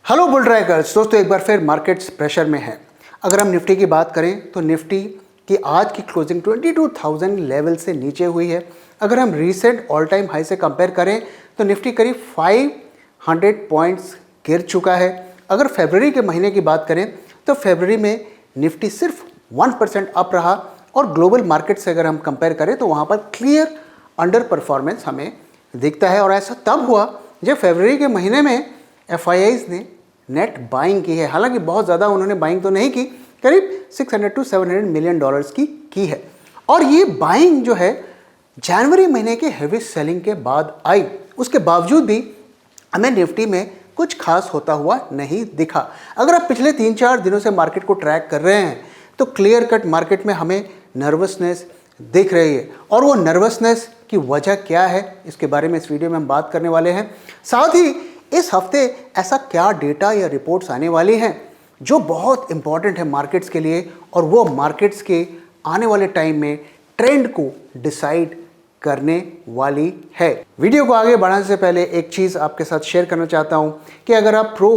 Hello bull trackers दोस्तों, एक बार फिर मार्केट्स प्रेशर में है। अगर हम निफ्टी की बात करें तो निफ्टी की आज की क्लोजिंग 22,000 लेवल से नीचे हुई है। अगर हम रीसेंट ऑल टाइम हाई से कंपेयर करें तो निफ्टी करीब 500 पॉइंट्स गिर चुका है। अगर फरवरी के महीने की बात करें तो फरवरी में निफ्टी सिर्फ 1% अप रहा और ग्लोबल मार्केट से अगर हम कंपेयर करें तो वहाँ पर क्लियर अंडर परफॉर्मेंस हमें दिखता है। और ऐसा तब हुआ जब फरवरी के महीने में FIIs ने नेट बाइंग की है। हालांकि बहुत ज़्यादा उन्होंने बाइंग तो नहीं की, करीब 600 to 700 मिलियन डॉलर्स की है। और ये बाइंग जो है जनवरी महीने के हेवी सेलिंग के बाद आई। उसके बावजूद भी हमें निफ्टी में कुछ खास होता हुआ नहीं दिखा। अगर आप पिछले 3-4 दिनों से मार्केट को ट्रैक कर रहे हैं तो क्लियर कट मार्केट में हमें नर्वसनेस दिख रही है। और वो नर्वसनेस की वजह क्या है, इसके बारे में इस वीडियो में हम बात करने वाले हैं। साथ ही इस हफ्ते ऐसा क्या डेटा या रिपोर्ट्स आने वाली हैं जो बहुत इंपॉर्टेंट है मार्केट्स के लिए, और वो मार्केट्स के आने वाले टाइम में ट्रेंड को डिसाइड करने वाली है। वीडियो को आगे बढ़ाने से पहले एक चीज़ आपके साथ शेयर करना चाहता हूं कि अगर आप प्रो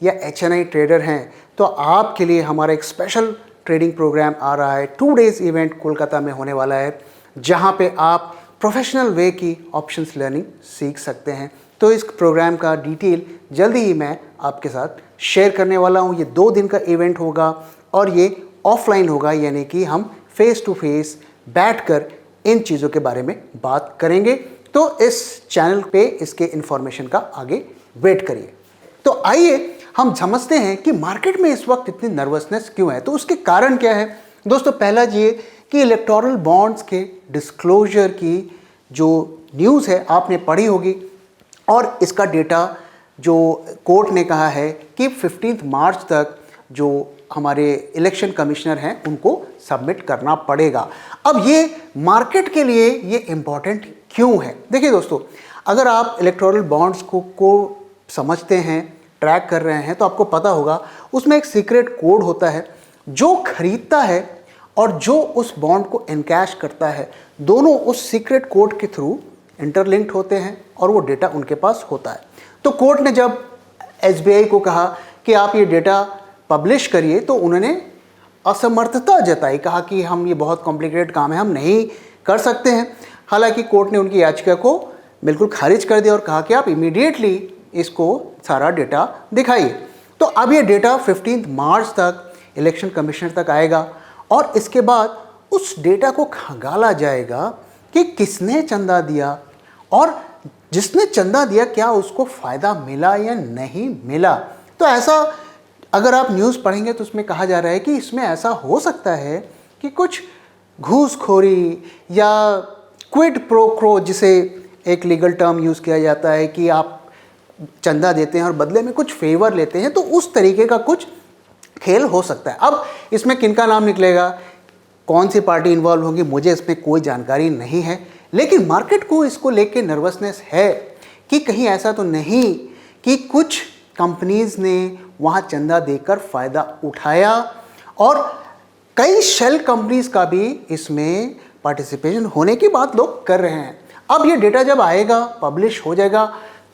या HNI ट्रेडर हैं तो आपके लिए हमारा एक स्पेशल ट्रेडिंग प्रोग्राम आ रहा है। 2 डेज इवेंट कोलकाता में होने वाला है, जहां पे आप प्रोफेशनल वे की ऑप्शंस लर्निंग सीख सकते हैं। तो इस प्रोग्राम का डिटेल जल्दी ही मैं आपके साथ शेयर करने वाला हूं। ये 2 दिन का इवेंट होगा और ये ऑफलाइन होगा, यानी कि हम फेस टू फेस बैठकर इन चीज़ों के बारे में बात करेंगे। तो इस चैनल पे इसके इन्फॉर्मेशन का आगे वेट करिए। तो आइए हम समझते हैं कि मार्केट में इस वक्त इतनी नर्वसनेस क्यों है। तो उसके कारण क्या है दोस्तों? पहला ये कि इलेक्टोरल बॉन्ड्स के डिस्क्लोजर की जो न्यूज़ है आपने पढ़ी होगी, और इसका डेटा जो कोर्ट ने कहा है कि 15 मार्च तक जो हमारे इलेक्शन कमिश्नर हैं उनको सबमिट करना पड़ेगा। अब ये मार्केट के लिए ये इम्पॉर्टेंट क्यों है? देखिए दोस्तों, अगर आप इलेक्टोरल बॉन्ड्स को समझते हैं, ट्रैक कर रहे हैं, तो आपको पता होगा उसमें एक सीक्रेट कोड होता है। जो खरीदता है और जो उस बॉन्ड को इनकैश करता है, दोनों उस सीक्रेट कोड के थ्रू इंटरलिंक्ड होते हैं और वो डेटा उनके पास होता है। तो कोर्ट ने जब SBI को कहा कि आप ये डेटा पब्लिश करिए, तो उन्होंने असमर्थता जताई, कहा कि हम ये बहुत कॉम्प्लिकेटेड काम है, हम नहीं कर सकते हैं। हालांकि कोर्ट ने उनकी याचिका को बिल्कुल खारिज कर दिया और कहा कि आप इमीडिएटली इसको सारा डेटा दिखाइए। तो अब ये डेटा 15 मार्च तक इलेक्शन कमिश्नर तक आएगा और इसके बाद उस डेटा को खंगाला जाएगा कि किसने चंदा दिया और जिसने चंदा दिया क्या उसको फ़ायदा मिला या नहीं मिला। तो ऐसा अगर आप न्यूज़ पढ़ेंगे तो उसमें कहा जा रहा है कि इसमें ऐसा हो सकता है कि कुछ घूसखोरी या क्विड प्रो क्रो, जिसे एक लीगल टर्म यूज़ किया जाता है कि आप चंदा देते हैं और बदले में कुछ फेवर लेते हैं, तो उस तरीके का कुछ खेल हो सकता है। अब इसमें किनका नाम निकलेगा, कौन सी पार्टी इन्वॉल्व होगी, मुझे इसमें कोई जानकारी नहीं है। लेकिन मार्केट को इसको लेके नर्वसनेस है कि कहीं ऐसा तो नहीं कि कुछ कंपनीज ने वहाँ चंदा देकर फ़ायदा उठाया, और कई शेल कंपनीज का भी इसमें पार्टिसिपेशन होने की बात लोग कर रहे हैं। अब ये डेटा जब आएगा, पब्लिश हो जाएगा,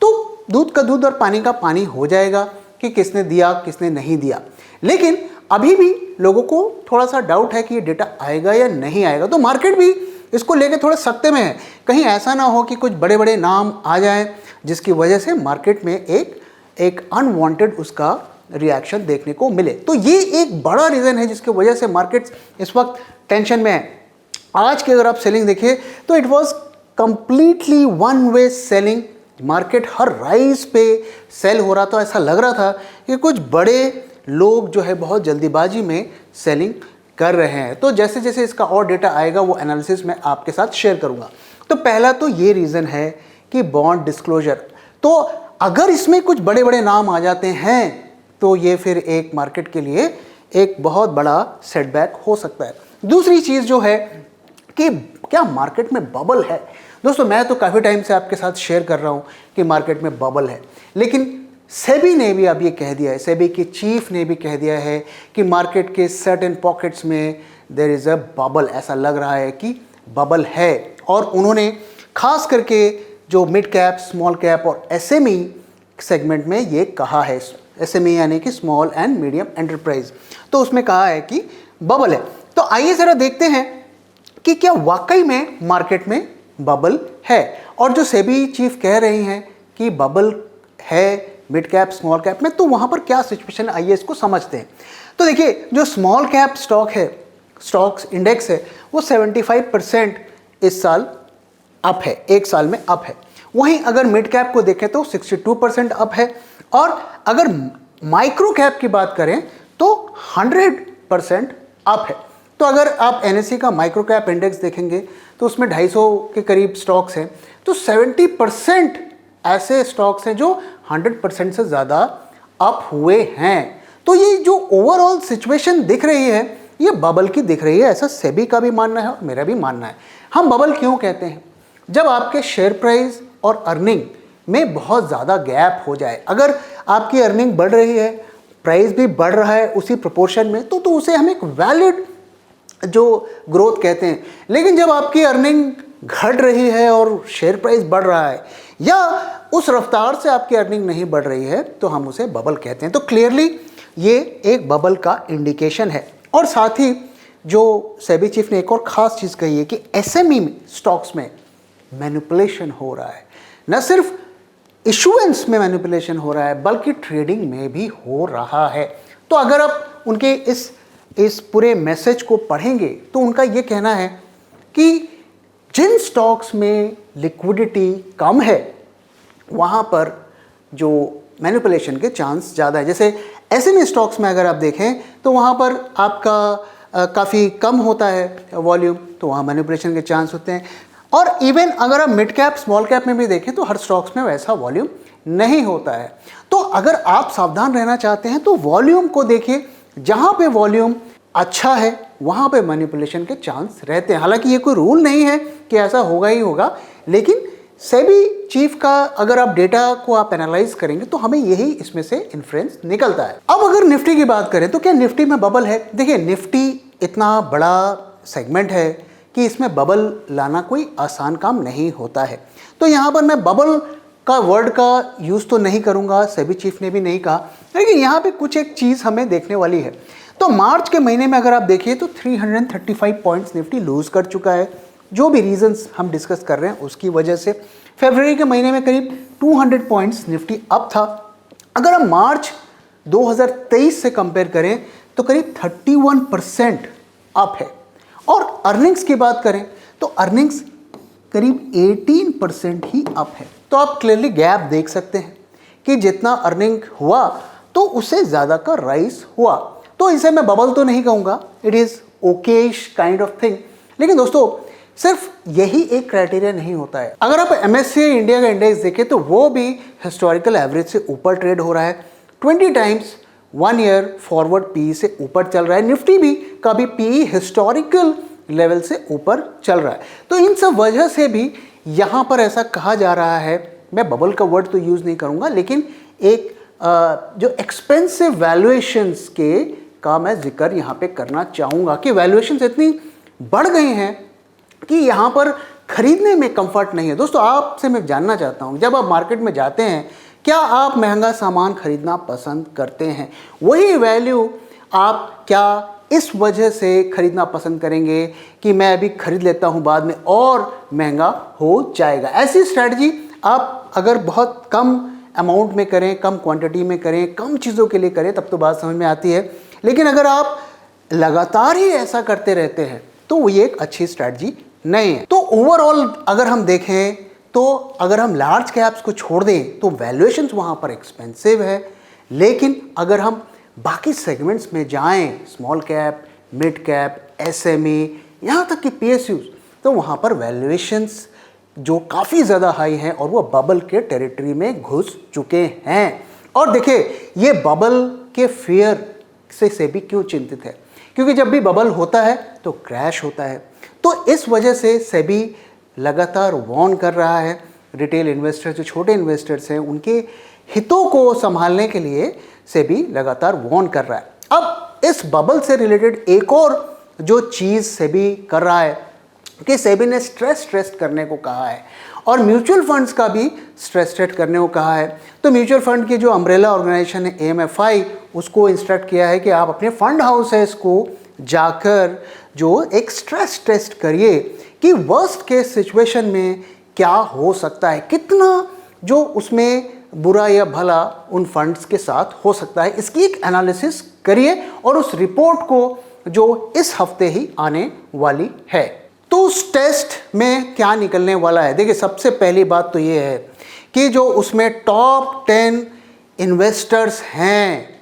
तो दूध का दूध और पानी का पानी हो जाएगा कि किसने दिया किसने नहीं दिया। लेकिन अभी भी लोगों को थोड़ा सा डाउट है कि ये डेटा आएगा या नहीं आएगा। तो मार्केट भी इसको लेके थोड़े सख्ते में है, कहीं ऐसा ना हो कि कुछ बड़े बड़े नाम आ जाएं जिसकी वजह से मार्केट में एक अनवांटेड उसका रिएक्शन देखने को मिले। तो ये एक बड़ा रीज़न है जिसकी वजह से मार्केट्स इस वक्त टेंशन में है। आज की अगर आप सेलिंग देखिए तो it was completely one way selling. Market her rise पे सेल हो रहा था। ऐसा लग रहा था कि कुछ बड़े लोग जो है बहुत जल्दीबाजी में सेलिंग कर रहे हैं। तो जैसे जैसे इसका और डेटा आएगा वो एनालिसिस मैं आपके साथ शेयर करूंगा। तो पहला तो ये रीज़न है कि बॉन्ड डिस्क्लोजर। तो अगर इसमें कुछ बड़े बड़े नाम आ जाते हैं तो ये फिर एक मार्केट के लिए एक बहुत बड़ा सेटबैक हो सकता है। दूसरी चीज़ जो है कि क्या मार्केट में बबल है। दोस्तों, मैं तो काफ़ी टाइम से आपके साथ शेयर कर रहा हूँ कि मार्केट में बबल है, लेकिन सेबी ने भी अब ये कह दिया है, सेबी के चीफ ने भी कह दिया है कि मार्केट के सर्टेन पॉकेट्स में देयर इज़ अ बबल। ऐसा लग रहा है कि बबल है, और उन्होंने खास करके जो मिड कैप, स्मॉल कैप और SME सेगमेंट में ये कहा है, एसएमई यानी कि स्मॉल एंड मीडियम एंटरप्राइज, तो उसमें कहा है कि बबल है। तो आइए ज़रा देखते हैं कि क्या वाकई में मार्केट में बबल है, और जो सेबी चीफ कह रही हैं कि बबल है मिड कैप स्मॉल कैप में, तो वहाँ पर क्या सिचुएशन, आइए इसको समझते हैं। तो देखिए, जो स्मॉल कैप स्टॉक है, स्टॉक्स इंडेक्स है, वो 75% इस साल अप है, एक साल में अप है। वहीं अगर मिड कैप को देखें तो 62% अप है, और अगर माइक्रो कैप की बात करें तो 100% अप है। तो अगर आप एनएसई का माइक्रो कैप इंडेक्स देखेंगे तो उसमें 250 के करीब स्टॉक्स हैं, तो 70% ऐसे स्टॉक्स हैं जो 100% से ज़्यादा अप हुए हैं। तो ये जो ओवरऑल सिचुएशन दिख रही है, ये बबल की दिख रही है, ऐसा सेबी का भी मानना है और मेरा भी मानना है। हम बबल क्यों कहते हैं? जब आपके शेयर प्राइस और अर्निंग में बहुत ज़्यादा गैप हो जाए, अगर आपकी अर्निंग बढ़ रही है, प्राइस भी बढ़ रहा है उसी प्रोपोर्शन में, तो उसे हम एक वैलिड जो ग्रोथ कहते हैं। लेकिन जब आपकी अर्निंग घट रही है और शेयर प्राइस बढ़ रहा है, या उस रफ्तार से आपकी अर्निंग नहीं बढ़ रही है, तो हम उसे बबल कहते हैं। तो क्लियरली ये एक बबल का इंडिकेशन है। और साथ ही जो सेबी चीफ ने एक और ख़ास चीज़ कही है कि एसएमई में स्टॉक्स में मैनिपुलेशन हो रहा है। न सिर्फ इशुएंस में मैनिपुलेशन हो रहा है, बल्कि ट्रेडिंग में भी हो रहा है। तो अगर आप उनके इस पूरे मैसेज को पढ़ेंगे तो उनका ये कहना है कि जिन स्टॉक्स में लिक्विडिटी कम है वहाँ पर जो मैनिपुलेशन के चांस ज़्यादा है। जैसे एसएमई स्टॉक्स में अगर आप देखें तो वहाँ पर आपका काफ़ी कम होता है वॉल्यूम, तो वहाँ मैनिपुलेशन के चांस होते हैं। और इवन अगर आप मिड कैप स्मॉल कैप में भी देखें तो हर स्टॉक्स में वैसा वॉल्यूम नहीं होता है। तो अगर आप सावधान रहना चाहते हैं तो वॉल्यूम को देखिए, जहाँ पे वॉल्यूम अच्छा है वहाँ पे मैनिपुलेशन के चांस रहते हैं। हालांकि ये कोई रूल नहीं है कि ऐसा होगा ही होगा, लेकिन सेबी चीफ का अगर आप डेटा को आप एनालाइज करेंगे तो हमें यही इसमें से इन्फ्रेंस निकलता है। अब अगर निफ्टी की बात करें तो क्या निफ्टी में बबल है? देखिए, निफ्टी इतना बड़ा सेगमेंट है कि इसमें बबल लाना कोई आसान काम नहीं होता है। तो यहाँ पर मैं बबल का वर्ड का यूज़ तो नहीं करूँगा, सेबी चीफ ने भी नहीं कहा, लेकिन यहाँ पे कुछ एक चीज़ हमें देखने वाली है। तो मार्च के महीने में अगर आप देखिए तो 335 पॉइंट्स निफ्टी लूज़ कर चुका है, जो भी रीजंस हम डिस्कस कर रहे हैं उसकी वजह से। फरवरी के महीने में करीब 200 पॉइंट्स निफ्टी अप था। अगर हम मार्च 2023 से कंपेयर करें तो करीब 31% अप है। और अर्निंग्स की बात करें तो अर्निंग्स करीब 18% ही अप है। तो आप क्लियरली गैप देख सकते हैं कि जितना अर्निंग हुआ तो उससे ज़्यादा का राइज हुआ। तो इसे मैं बबल तो नहीं कहूँगा, it is Okesh kind of thing. लेकिन दोस्तों, सिर्फ यही एक क्राइटेरिया नहीं होता है। अगर आप MSCI इंडिया का इंडेक्स देखें तो वो भी हिस्टोरिकल एवरेज से ऊपर ट्रेड हो रहा है, 20 टाइम्स 1 ईयर फॉरवर्ड PE से ऊपर चल रहा है। निफ्टी भी का भी PE हिस्टोरिकल लेवल से ऊपर चल रहा है। तो इन सब वजह से भी यहाँ पर ऐसा कहा जा रहा है, मैं बबल का वर्ड तो यूज़ नहीं करूँगा, लेकिन एक जो एक्सपेंसिव वैल्यूएशंस के का मैं जिक्र यहाँ पे करना चाहूँगा कि वैल्यूएशंस इतनी बढ़ गई हैं कि यहाँ पर खरीदने में कंफर्ट नहीं है। दोस्तों, आपसे मैं जानना चाहता हूँ, जब आप मार्केट में जाते हैं क्या आप महंगा सामान खरीदना पसंद करते हैं? वही वैल्यू आप क्या इस वजह से खरीदना पसंद करेंगे कि मैं अभी खरीद लेता हूँ, बाद में और महंगा हो जाएगा? ऐसी स्ट्रैटेजी आप अगर बहुत कम अमाउंट में करें, कम क्वांटिटी में करें, कम चीज़ों के लिए करें, तब तो बात समझ में आती है। लेकिन अगर आप लगातार ही ऐसा करते रहते हैं तो ये एक अच्छी स्ट्रैटेजी नहीं है। तो ओवरऑल अगर हम देखें तो अगर हम लार्ज कैप्स को छोड़ दें तो वैल्यूएशंस वहाँ पर एक्सपेंसिव है, लेकिन अगर हम बाकी सेगमेंट्स में जाएं, small cap, mid cap, SME, यहाँ तक कि PSUs, तो वहाँ पर वैल्यूएशंस जो काफ़ी ज़्यादा हाई हैं और वो बबल के टेरिटरी में घुस चुके हैं। और देखिए, ये बबल के फियर से सेबी क्यों चिंतित है? क्योंकि जब भी बबल होता है तो क्रैश होता है। तो इस वजह से सेबी लगातार वार्न कर रहा है रिटेल इन्वेस्टर, जो छोटे इन्वेस्टर्स हैं, उनके हितों को संभालने के लिए सेबी लगातार वार्न कर रहा है। अब इस बबल से रिलेटेड एक और जो चीज़ सेबी कर रहा है कि सेबी ने स्ट्रेस टेस्ट करने को कहा है, और म्यूचुअल फंड्स का भी स्ट्रेस टेस्ट करने को कहा है। तो म्यूचुअल फंड की जो अम्ब्रेला ऑर्गेनाइजेशन है AMFI, उसको इंस्ट्रक्ट किया है कि आप अपने फंड हाउसेस को जाकर जो एक स्ट्रेस टेस्ट करिए कि वर्स्ट केस सिचुएशन में क्या हो सकता है, कितना जो उसमें बुरा या भला उन फंड्स के साथ हो सकता है, इसकी एक एनालिसिस करिए और उस रिपोर्ट को जो इस हफ्ते ही आने वाली है। तो उस टेस्ट में क्या निकलने वाला है, देखिए सबसे पहली बात तो ये है कि जो उसमें टॉप 10 इन्वेस्टर्स हैं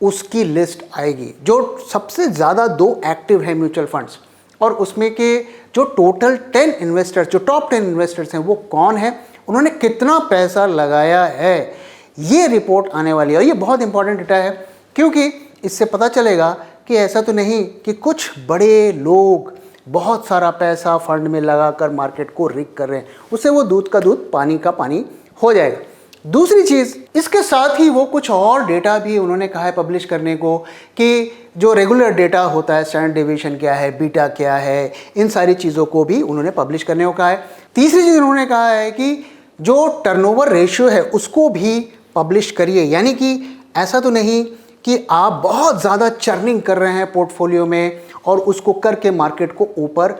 उसकी लिस्ट आएगी, जो सबसे ज़्यादा 2 एक्टिव हैं म्यूचुअल फंड्स, और उसमें के जो टोटल 10 इन्वेस्टर्स, जो टॉप 10 इन्वेस्टर्स हैं वो कौन है, उन्होंने कितना पैसा लगाया है, ये रिपोर्ट आने वाली है। और ये बहुत इंपॉर्टेंट डेटा है क्योंकि इससे पता चलेगा कि ऐसा तो नहीं कि कुछ बड़े लोग बहुत सारा पैसा फंड में लगाकर मार्केट को रिग कर रहे हैं, उससे वो दूध का दूध पानी का पानी हो जाएगा। दूसरी चीज़, इसके साथ ही वो कुछ और डेटा भी उन्होंने कहा है पब्लिश करने को कि जो रेगुलर डेटा होता है, स्टैंडर्ड डेविएशन क्या है, बीटा क्या है, इन सारी चीज़ों को भी उन्होंने पब्लिश करने को कहा है। तीसरी चीज़ उन्होंने कहा है कि जो टर्नओवर रेशियो है उसको भी पब्लिश करिए, यानी कि ऐसा तो नहीं कि आप बहुत ज़्यादा चर्निंग कर रहे हैं पोर्टफोलियो में और उसको करके मार्केट को ऊपर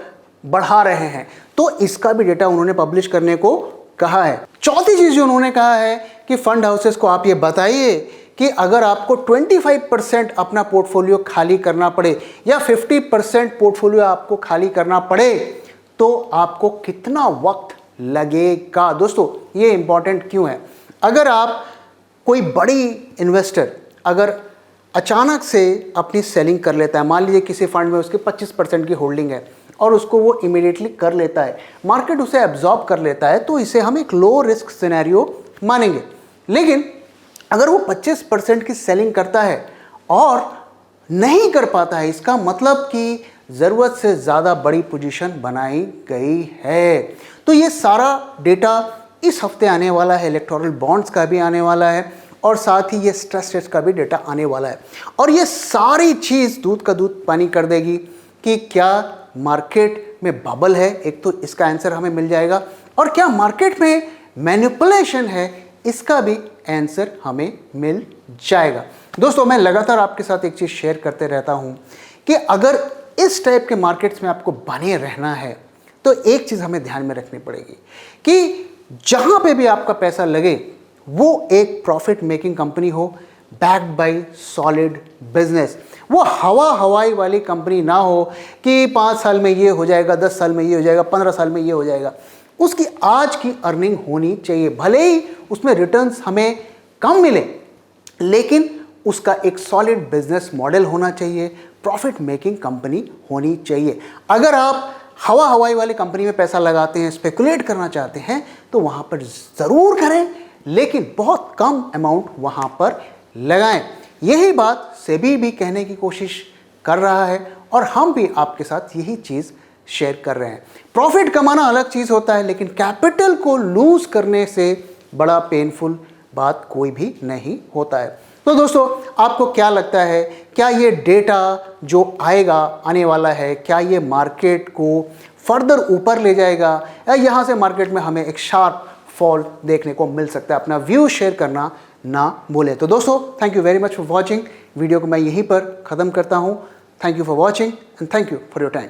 बढ़ा रहे हैं, तो इसका भी डेटा उन्होंने पब्लिश करने को कहा है। चौथी चीज़ जो उन्होंने कहा है कि फंड हाउसेस को आप ये बताइए कि अगर आपको 25% अपना पोर्टफोलियो खाली करना पड़े या 50% पोर्टफोलियो आपको खाली करना पड़े तो आपको कितना वक्त लगेगा। दोस्तों ये इंपॉर्टेंट क्यों है, अगर आप कोई बड़ी इन्वेस्टर अगर अचानक से अपनी सेलिंग कर लेता है, मान लीजिए किसी फंड में उसके 25% की होल्डिंग है और उसको वो इमीडिएटली कर लेता है, मार्केट उसे एब्जॉर्ब कर लेता है, तो इसे हम एक लो रिस्क सिनेरियो मानेंगे। लेकिन अगर वो 25% की सेलिंग करता है और नहीं कर पाता है, इसका मतलब कि ज़रूरत से ज़्यादा बड़ी पोजीशन बनाई गई है। तो ये सारा डेटा इस हफ्ते आने वाला है, इलेक्टोरल बॉन्ड्स का भी आने वाला है और साथ ही ये स्ट्रेस टेस्ट का भी डेटा आने वाला है। और ये सारी चीज़ दूध का दूध पानी कर देगी कि क्या मार्केट में बबल है, एक तो इसका आंसर हमें मिल जाएगा, और क्या मार्केट में मैनिपुलेशन है, इसका भी आंसर हमें मिल जाएगा। दोस्तों मैं लगातार आपके साथ एक चीज़ शेयर करते रहता हूँ कि अगर इस टाइप के मार्केट्स में आपको बने रहना है तो एक चीज़ हमें ध्यान में रखनी पड़ेगी कि जहाँ पे भी आपका पैसा लगे वो एक प्रॉफिट मेकिंग कंपनी हो, बैक्ड बाय सॉलिड बिजनेस। वो हवाई वाली कंपनी ना हो कि 5 साल में ये हो जाएगा, 10 साल में ये हो जाएगा, 15 साल में ये हो जाएगा। उसकी आज की अर्निंग होनी चाहिए, भले ही उसमें रिटर्न्स हमें कम मिले, लेकिन उसका एक सॉलिड बिजनेस मॉडल होना चाहिए, प्रॉफिट मेकिंग कंपनी होनी चाहिए। अगर आप हवाई वाली कंपनी में पैसा लगाते हैं, स्पेकुलेट करना चाहते हैं, तो वहाँ पर ज़रूर करें, लेकिन बहुत कम अमाउंट वहाँ पर लगाएं। यही बात सेबी भी कहने की कोशिश कर रहा है और हम भी आपके साथ यही चीज़ शेयर कर रहे हैं। प्रॉफिट कमाना अलग चीज़ होता है, लेकिन कैपिटल को लूज़ करने से बड़ा पेनफुल बात कोई भी नहीं होता है। तो दोस्तों आपको क्या लगता है, क्या ये डेटा जो आएगा आने वाला है, क्या ये मार्केट को फर्दर ऊपर ले जाएगा या यहाँ से मार्केट में हमें एक शार्प फॉल देखने को मिल सकता है? अपना व्यू शेयर करना ना भूलें। तो दोस्तों thank you very much for watching. Video को मैं यहीं पर ख़त्म करता हूँ। Thank you for watching and thank you for your time.